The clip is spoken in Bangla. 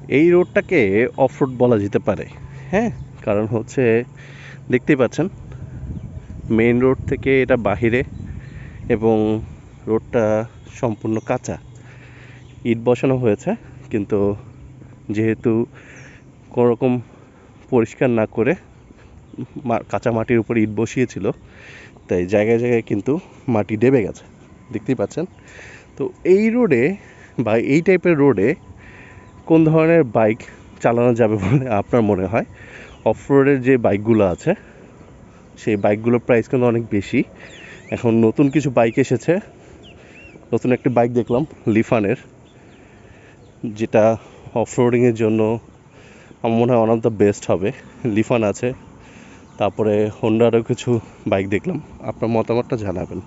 এই রোডটাকে অফ রোড বলা যেতে পারে। হ্যাঁ, কারণ হচ্ছে দেখতেই পাচ্ছেন মেইন রোড থেকে এটা বাহিরে, এবং রোডটা সম্পূর্ণ কাঁচা, ইট বসানো হয়েছে, কিন্তু যেহেতু কোনোরকম পরিষ্কার না করে কাঁচা মাটির উপর ইট বসিয়েছিল, তাই জায়গায় জায়গায় কিন্তু মাটি ডেবে গেছে, দেখতেই পাচ্ছেন। তো এই রোডে বা এই টাইপের রোডে কোন ধরনের বাইক চালানো যাবে বলে আপনার মনে হয়? অফ রোডের যে বাইকগুলো আছে সেই বাইকগুলোর প্রাইস কিন্তু অনেক বেশি। এখন নতুন কিছু বাইক এসেছে, নতুন একটি বাইক দেখলাম লিফানের, যেটা অফ রোডিংয়ের জন্য আমার মনে হয় ওয়ান অফ দ্য বেস্ট হবে। লিফান আছে, তারপরে হোন্ডারও কিছু বাইক দেখলাম। আপনার মতামতটা জানাবেন।